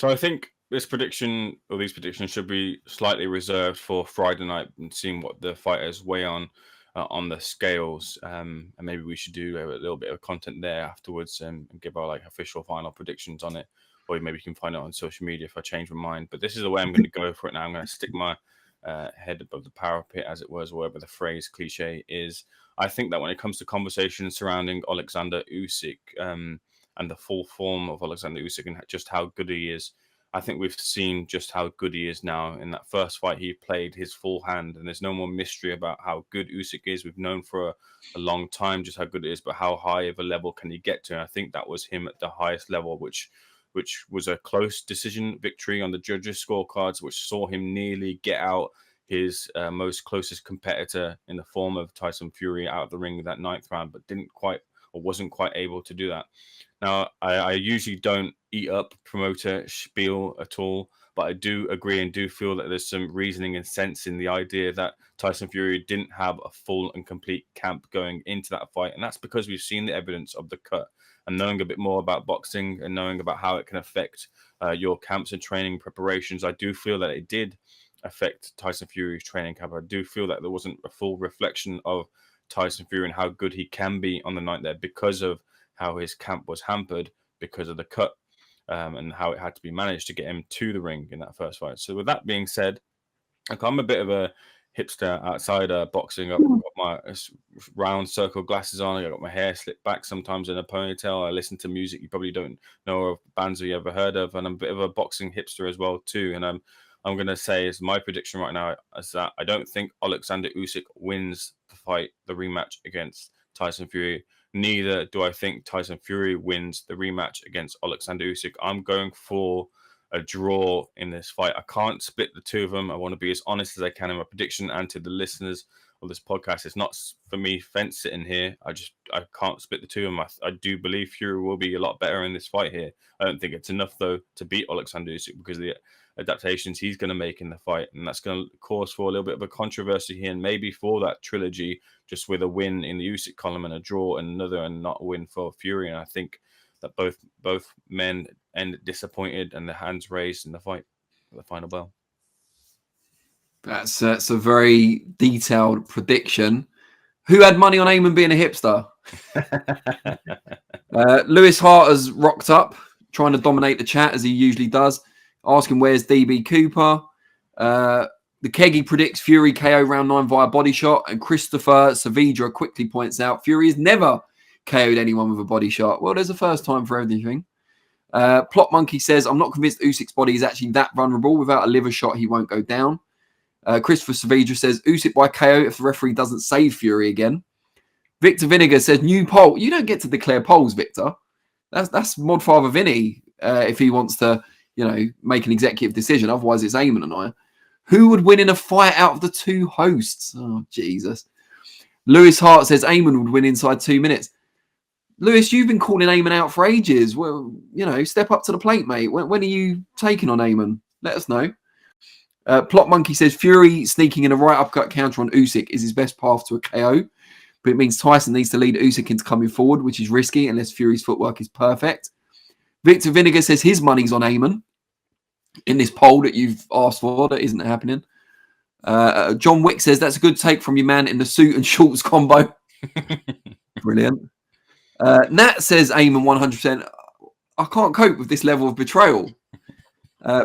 So I think this prediction or these predictions should be slightly reserved for Friday night and seeing what the fighters weigh on the scales. And maybe we should do a little bit of content there afterwards and give our like official final predictions on it. Or maybe you can find it on social media if I change my mind. But this is the way I'm going to go for it now. I'm going to stick my head above the parapet, as it was, whatever the phrase cliche is. I think that when it comes to conversations surrounding Oleksandr Usyk and the full form of Oleksandr Usyk and just how good he is, I think we've seen just how good he is now. In that first fight, he played his full hand, and there's no more mystery about how good Usyk is. We've known for a long time just how good it is, but how high of a level can he get to? And I think that was him at the highest level, which was a close decision victory on the judges' scorecards, which saw him nearly get out his most closest competitor in the form of Tyson Fury out of the ring in that 9th round, but wasn't quite able to do that. Now, I usually don't eat up promoter spiel at all, but I do agree and do feel that there's some reasoning and sense in the idea that Tyson Fury didn't have a full and complete camp going into that fight. And that's because we've seen the evidence of the cut. And knowing a bit more about boxing and knowing about how it can affect your camps and training preparations, I do feel that it did affect Tyson Fury's training camp. I do feel that there wasn't a full reflection of Tyson Fury and how good he can be on the night there because of how his camp was hampered because of the cut and how it had to be managed to get him to the ring in that first fight. So with that being said, I'm a bit of a hipster outside boxing. I've got my round circle glasses on. I got my hair slicked back sometimes in a ponytail. I listen to music you probably don't know of, bands you ever heard of, and I'm a bit of a boxing hipster as well too. And I'm going to say is my prediction right now is that I don't think Oleksandr Usyk wins the fight, the rematch against Tyson Fury. Neither do I think Tyson Fury wins the rematch against Oleksandr Usyk. I'm going for a draw in this fight. I can't split the two of them. I want to be as honest as I can in my prediction, and to the listeners of this podcast, it's not for me fence sitting here. I can't split the two of them. I do believe Fury will be a lot better in this fight here. I don't think it's enough though to beat Oleksandr Usyk because of the adaptations he's going to make in the fight, and that's going to cause for a little bit of a controversy here, and maybe for that trilogy, just with a win in the Usyk column and a draw and another, and not a win for Fury. And I think that both men end disappointed and the hands raised in the fight for the final bell. That's a very detailed prediction. Who had money on Eamon being a hipster? Lewis Hart has rocked up, trying to dominate the chat as he usually does, asking where's DB Cooper. The Keggy predicts Fury KO round 9 via body shot, and Christopher Saavedra quickly points out Fury has never KO'd anyone with a body shot. Well, there's a first time for everything. Plot Monkey says, I'm not convinced Usyk's body is actually that vulnerable. Without a liver shot, he won't go down. Christopher Saavedra says, Usyk by KO if the referee doesn't save Fury again. Victor Vinegar says, new poll. You don't get to declare polls, Victor. That's Modfather Vinny if he wants to, make an executive decision. Otherwise, it's Eamon and I. Who would win in a fight out of the two hosts? Oh, Jesus. Lewis Hart says, Eamon would win inside 2 minutes. Lewis, you've been calling Eamon out for ages. Well, step up to the plate, mate. When are you taking on Eamon? Let us know. Plot Monkey says, Fury sneaking in a right uppercut counter on Usyk is his best path to a KO. But it means Tyson needs to lead Usyk into coming forward, which is risky unless Fury's footwork is perfect. Victor Vinegar says his money's on Eamon in this poll that you've asked for that isn't happening. John Wick says that's a good take from your man in the suit and shorts combo. Brilliant. Nat says Eamon 100%. I can't cope with this level of betrayal.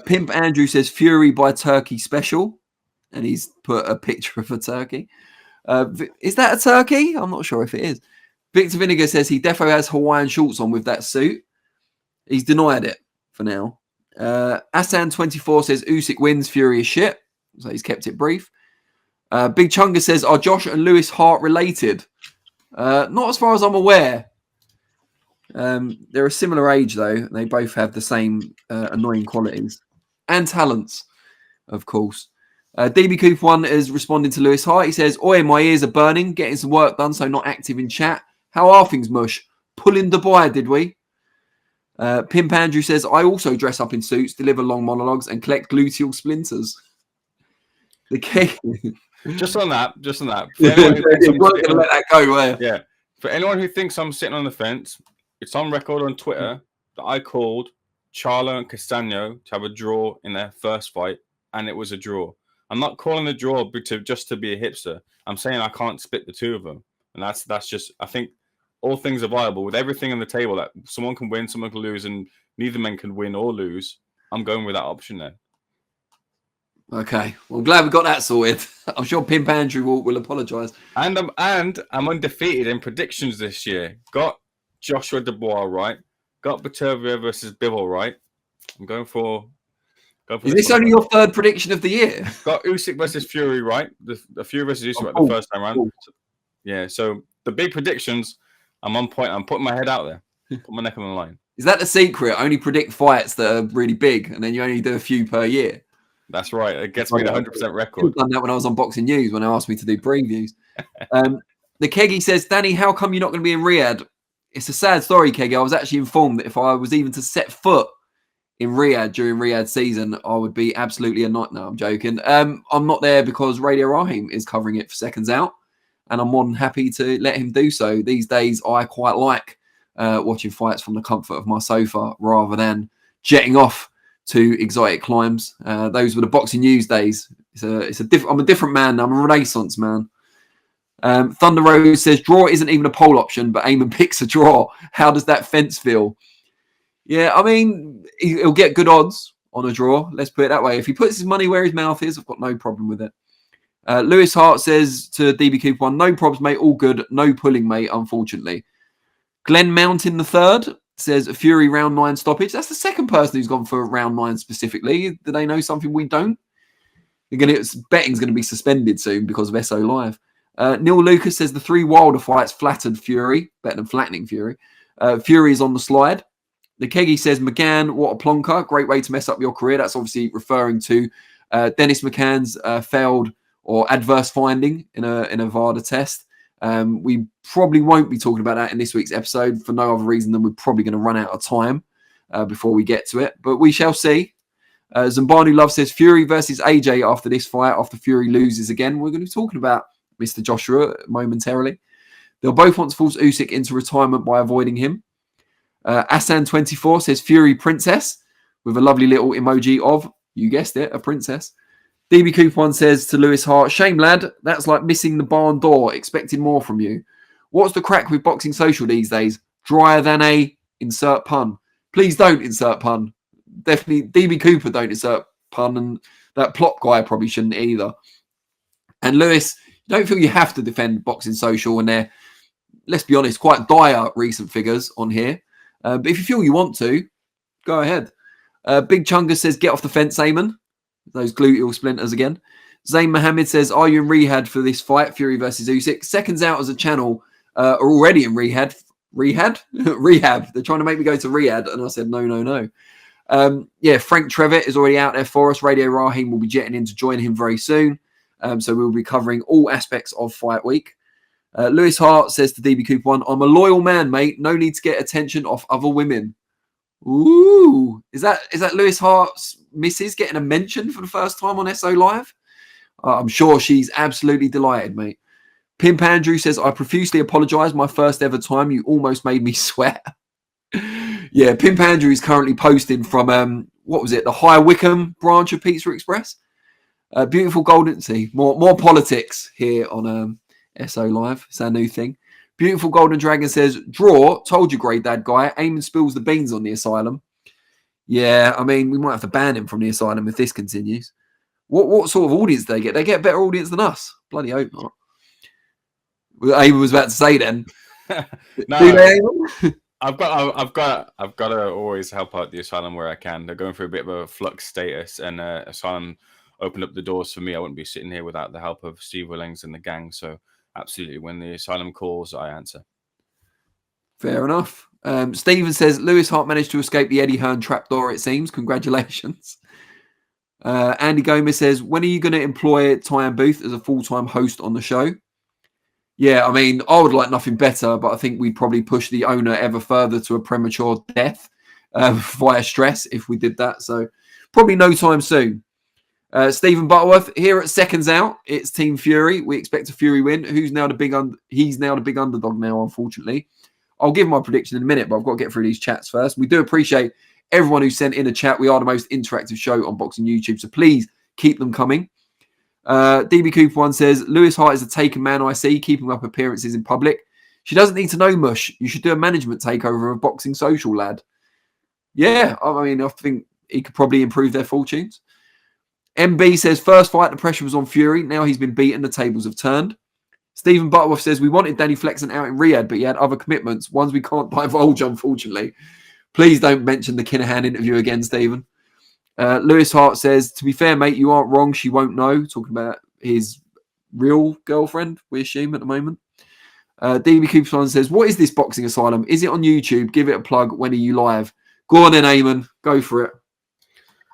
Pimp Andrew says Fury by Turkey special, and he's put a picture of a turkey. Is that a turkey? I'm not sure if it is. Victor Vinegar says he defo has Hawaiian shorts on with that suit. He's denied it for now. Asan24 says Usyk wins, Fury is shit. So he's kept it brief. Big Chunga says, are Josh and Lewis Hart related? Not as far as I'm aware. They're a similar age, though. And they both have the same annoying qualities. And talents, of course. DB Cooper 1 is responding to Lewis Hart. He says, oi, my ears are burning. Getting some work done, so not active in chat. How are things, Mush? Pulling Dubai, did we? Pimp Andrew says, I also dress up in suits, deliver long monologues, and collect gluteal splinters. The cake. Just on that. We're going to let that go. Yeah. For anyone who thinks I'm sitting on the fence, it's on record on Twitter that I called Charlo and Castano to have a draw in their first fight, and it was a draw. I'm not calling a draw just to be a hipster. I'm saying I can't split the two of them, and that's just. I think all things are viable with everything on the table. That someone can win, someone can lose, and neither men can win or lose. I'm going with that option then. Okay, well, I'm glad we got that sorted. I'm sure Pimp Andrew will apologise. And I'm undefeated in predictions this year. Got Joshua Dubois right. Got Batervia versus Bivol right. I'm going for. Is this only your third prediction of the year? Got Usyk versus Fury right. The Fury versus Usyk the first time round. Yeah, so the big predictions, I'm on point. I'm putting my head out there. Put my neck on the line. Is that the secret? Only predict fights that are really big, and then you only do a few per year. That's right. It gets me the 100% record. I've done that when I was on Boxing News when they asked me to do previews. The Keggy says, Danny, how come you're not going to be in Riyadh? It's a sad story, Keggy. I was actually informed that if I was even to set foot in Riyadh during Riyadh season, I would be absolutely a nightmare. No, I'm joking. I'm not there because Radio Rahim is covering it for Seconds Out, and I'm more than happy to let him do so. These days, I quite like watching fights from the comfort of my sofa rather than jetting off to exotic climes. Those were the Boxing News days. I'm a different man. I'm a Renaissance man. Thunder Rose says draw isn't even a poll option, but Eamon picks a draw. How does that fence feel? Yeah, I mean, he'll get good odds on a draw. Let's put it that way. If he puts his money where his mouth is, I've got no problem with it. Lewis Hart says to DB Cooper 1, no probs, mate. All good. No pulling, mate, unfortunately. Glenn Mountain III says Fury round 9 stoppage. That's the second person who's gone for round 9 specifically. Do they know something we don't? Betting's going to be suspended soon because of SO Live. Neil Lucas says the 3 Wilder fights flattered Fury, better than flattening Fury. Fury is on the slide. The Keggy says McGann, what a plonker. Great way to mess up your career. That's obviously referring to Dennis McCann's failed or adverse finding in a VADA test. We probably won't be talking about that in this week's episode for no other reason than we're probably going to run out of time before we get to it. But we shall see. Zambanu Love says Fury versus AJ after this fight, after Fury loses again. We're going to be talking about Mr. Joshua momentarily. They'll both want to force Usyk into retirement by avoiding him. Asan24 says Fury princess with a lovely little emoji of, you guessed it, a princess. DB Coupon says to Lewis Hart, shame lad, that's like missing the barn door, expecting more from you. What's the crack with Boxing Social these days? Drier than a insert pun. Please don't insert pun. Definitely DB Cooper don't insert pun, and that plot guy probably shouldn't either. And Lewis, don't feel you have to defend Boxing Social when they're, let's be honest, quite dire recent figures on here. But if you feel you want to, go ahead. Big Chunga says, get off the fence, Eamon. Those gluteal splinters again. Zayn Mohammed says, are you in rehab for this fight, Fury versus Usyk? Seconds Out as a channel are already in rehab. Rehab? Rehab. They're trying to make me go to Riyadh. And I said, no. Yeah, Frank Trevitt is already out there for us. Radio Rahim will be jetting in to join him very soon. So we'll be covering all aspects of Fight Week. Lewis Hart says to DB Cooper 1, I'm a loyal man, mate. No need to get attention off other women. Ooh. Is that Lewis Hart's missus getting a mention for the first time on SO Live? I'm sure she's absolutely delighted, mate. Pimp Andrew says, I profusely apologise. My first ever time. You almost made me sweat. Yeah, Pimp Andrew is currently posting from, what was it? The High Wycombe branch of Pizza Express. Beautiful golden, see, more politics here on SO Live. It's our new thing. Beautiful Golden Dragon says, draw, told you, great dad guy. Eamon spills the beans on the asylum. Yeah, I mean, we might have to ban him from the asylum if this continues. What sort of audience do they get? They get a better audience than us. Bloody hope not. Eamon was about to say then. No, I've got to always help out the asylum where I can. They're going through a bit of a flux status, and asylum opened up the doors for me. I wouldn't be sitting here without the help of Steve Willings and the gang. So absolutely, when the asylum calls, I answer. Fair enough. Stephen says, Lewis Hart managed to escape the Eddie Hearn trapdoor, it seems. Congratulations. Andy Gomez says, when are you going to employ Tyan Booth as a full-time host on the show? Yeah, I mean, I would like nothing better, but I think we'd probably push the owner ever further to a premature death via stress if we did that. So probably no time soon. Stephen Butterworth, here at Seconds Out, it's Team Fury. We expect a Fury win. He's now the big underdog now, unfortunately. I'll give my prediction in a minute, but I've got to get through these chats first. We do appreciate everyone who sent in a chat. We are the most interactive show on Boxing YouTube, so please keep them coming. DB Cooper 1 says, Lewis Hart is a taken man I see, keeping up appearances in public. She doesn't need to know mush. You should do a management takeover of Boxing Social, lad. Yeah, I mean, I think he could probably improve their fortunes. MB says, first fight, the pressure was on Fury. Now he's been beaten. The tables have turned. Stephen Butterworth says, we wanted Danny Flexen out in Riyadh, but he had other commitments, ones we can't divulge, unfortunately. Please don't mention the Kinahan interview again, Stephen. Lewis Hart says, to be fair, mate, you aren't wrong. She won't know. Talking about his real girlfriend, we assume, at the moment. DB Cooper says, what is this Boxing Asylum? Is it on YouTube? Give it a plug. When are you live? Go on then, Eamon. Go for it.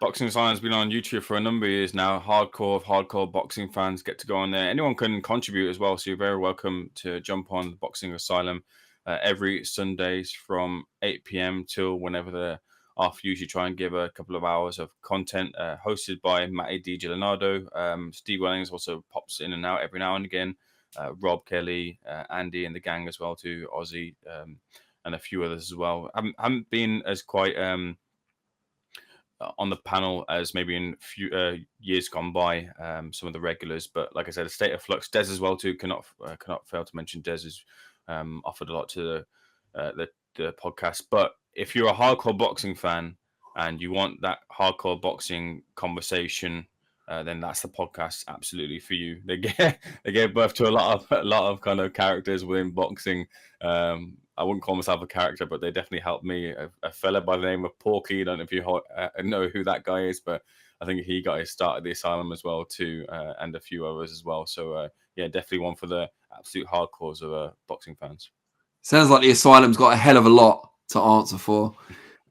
Boxing Asylum has been on YouTube for a number of years now. Hardcore boxing fans get to go on there. Anyone can contribute as well, so you're very welcome to jump on Boxing Asylum every Sundays from 8 p.m. till whenever they're off. Usually try and give a couple of hours of content hosted by Matty D. Gillenardo. Steve Wellings also pops in and out every now and again. Rob Kelly, Andy and the gang as well too, Ozzy, and a few others as well. Haven't been as quite on the panel as maybe in few years gone by, some of the regulars, but like I said, a state of flux. Des as well too, cannot fail to mention Des has offered a lot to the podcast. But if you're a hardcore boxing fan and you want that hardcore boxing conversation, then that's the podcast absolutely for you. They gave birth to a lot of kind of characters within boxing. I wouldn't call myself a character, but they definitely helped me. A fella by the name of Porky. I don't know if you know who that guy is, but I think he got his start at the Asylum as well too, and a few others as well. So yeah, definitely one for the absolute hardcores of boxing fans. Sounds like the Asylum's got a hell of a lot to answer for.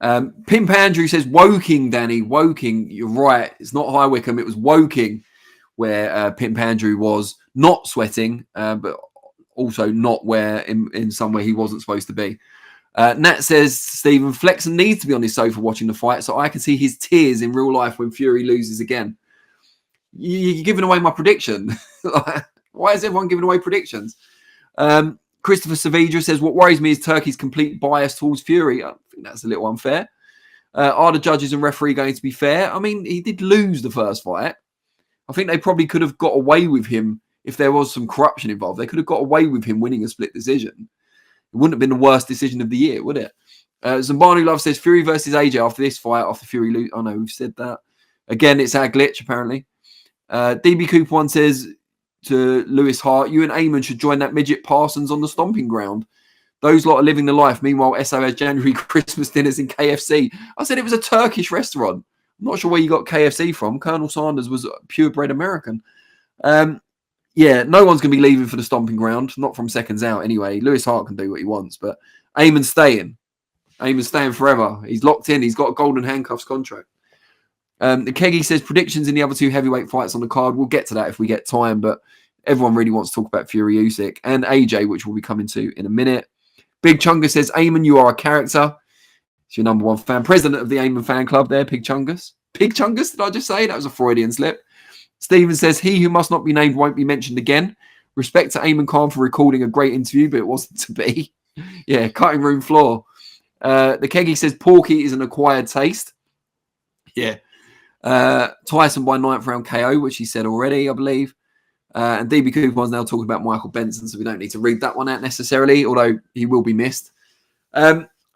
Pimp Andrew says, Woking, Danny. Woking, you're right. It's not High Wycombe. It was Woking where Pimp Andrew was not sweating, but also not where in somewhere he wasn't supposed to be. Nat says, Stephen, Flexen needs to be on his sofa watching the fight so I can see his tears in real life when Fury loses again. You're giving away my prediction. Why is everyone giving away predictions? Christopher Saavedra says, what worries me is Turkey's complete bias towards Fury. I think that's a little unfair. Are the judges and referee going to be fair? I mean, he did lose the first fight. I think they probably could have got away with him if there was some corruption involved. They could have got away with him winning a split decision. It wouldn't have been the worst decision of the year, would it? Zambanu Love says, Fury versus AJ after this fight, after Fury lose. Oh, no, we've said that. Again, it's our glitch, apparently. DB Cooper 1 says to Lewis Hart, you and Eamon should join that midget Parsons on the stomping ground. Those lot are living the life. Meanwhile, SO has January Christmas dinners in KFC. I said it was a Turkish restaurant. I'm not sure where you got KFC from. Colonel Sanders was a purebred American. Yeah, no one's going to be leaving for the stomping ground. Not from seconds out anyway. Lewis Hart can do what he wants, but Eamon's staying. Eamon's staying forever. He's locked in. He's got a golden handcuffs contract. The Keggy says predictions in the other two heavyweight fights on the card. We'll get to that if we get time, but everyone really wants to talk about Fury Usyk and AJ, which we'll be coming to in a minute. Big Chungus says, Eamon, you are a character. It's your number one fan. President of the Eamon fan club there, Pig Chungus. Pig Chungus, did I just say? That was a Freudian slip. Stephen says, he who must not be named won't be mentioned again. Respect to Eamon Khan for recording a great interview, but it wasn't to be. Yeah, cutting room floor. The Keggy says, Porky is an acquired taste. Yeah. Tyson by 9th round KO, which he said already, I believe. And DB Cooper's now talking about Michael Benson, so we don't need to read that one out necessarily, although he will be missed.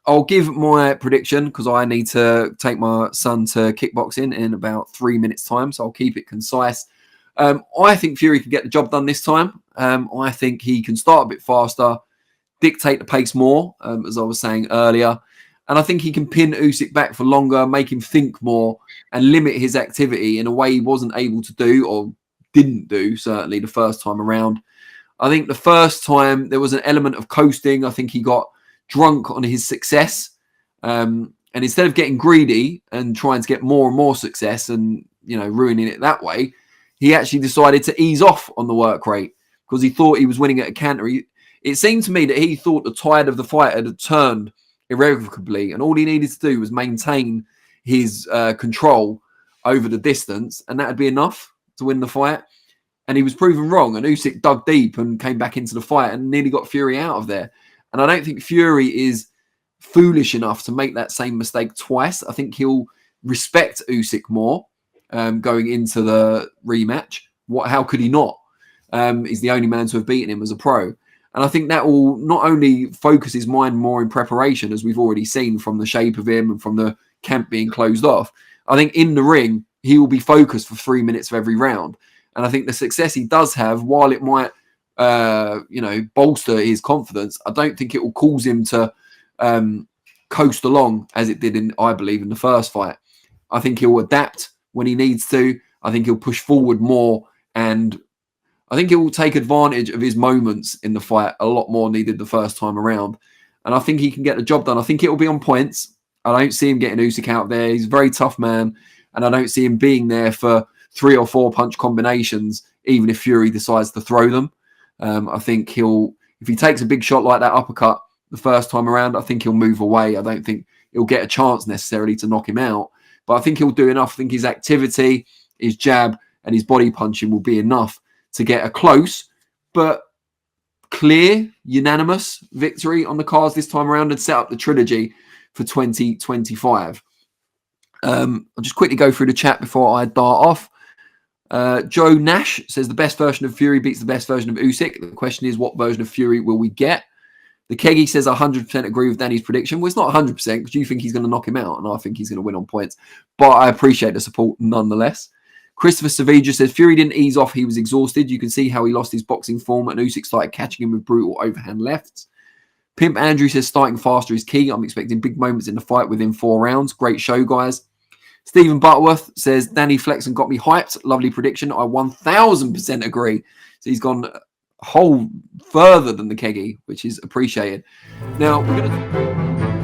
I'll give my prediction because I need to take my son to kickboxing in about 3 minutes' time, so I'll keep it concise. I think Fury can get the job done this time. I think he can start a bit faster, dictate the pace more, as I was saying earlier. And I think he can pin Usyk back for longer, make him think more, and limit his activity in a way he wasn't able to do or didn't do, certainly, the first time around. I think the first time there was an element of coasting. I think he got drunk on his success. And instead of getting greedy and trying to get more and more success and, ruining it that way, he actually decided to ease off on the work rate because he thought he was winning at a canter. It seemed to me that he thought the tide of the fight had turned irrevocably, and all he needed to do was maintain his control over the distance, and that would be enough to win the fight. And he was proven wrong, and Usyk dug deep and came back into the fight and nearly got Fury out of there. And I don't think Fury is foolish enough to make that same mistake twice. I think he'll respect Usyk more going into the rematch. How could he not? He's the only man to have beaten him as a pro. And I think that will not only focus his mind more in preparation, as we've already seen from the shape of him and from the camp being closed off. I think in the ring, he will be focused for 3 minutes of every round. And I think the success he does have, while it might, bolster his confidence, I don't think it will cause him to coast along as it did I believe, in the first fight. I think he'll adapt when he needs to. I think he'll push forward more, and I think he will take advantage of his moments in the fight a lot more than he did the first time around. And I think he can get the job done. I think it will be on points. I don't see him getting Usyk out there. He's a very tough man, and I don't see him being there for 3 or 4 punch combinations, even if Fury decides to throw them. I think if he takes a big shot like that uppercut the first time around, I think he'll move away. I don't think he'll get a chance necessarily to knock him out, but I think he'll do enough. I think his activity, his jab, and his body punching will be enough to get a close but clear, unanimous victory on the cards this time around and set up the trilogy for 2025. I'll just quickly go through the chat before I dart off. Joe Nash says the best version of Fury beats the best version of Usyk. The question is, what version of Fury will we get? The Keggy says 100% agree with Danny's prediction. Well, it's not 100% because you think he's going to knock him out, and I think he's going to win on points. But I appreciate the support nonetheless. Christopher Savija says Fury didn't ease off. He was exhausted. You can see how he lost his boxing form, and Usyk started catching him with brutal overhand lefts. Pimp Andrew says starting faster is key. I'm expecting big moments in the fight within 4 rounds. Great show, guys. Stephen Butterworth says, Danny Flexen got me hyped. Lovely prediction. I 1000% agree. So he's gone a whole further than the Keggy, which is appreciated. Now, we're going to...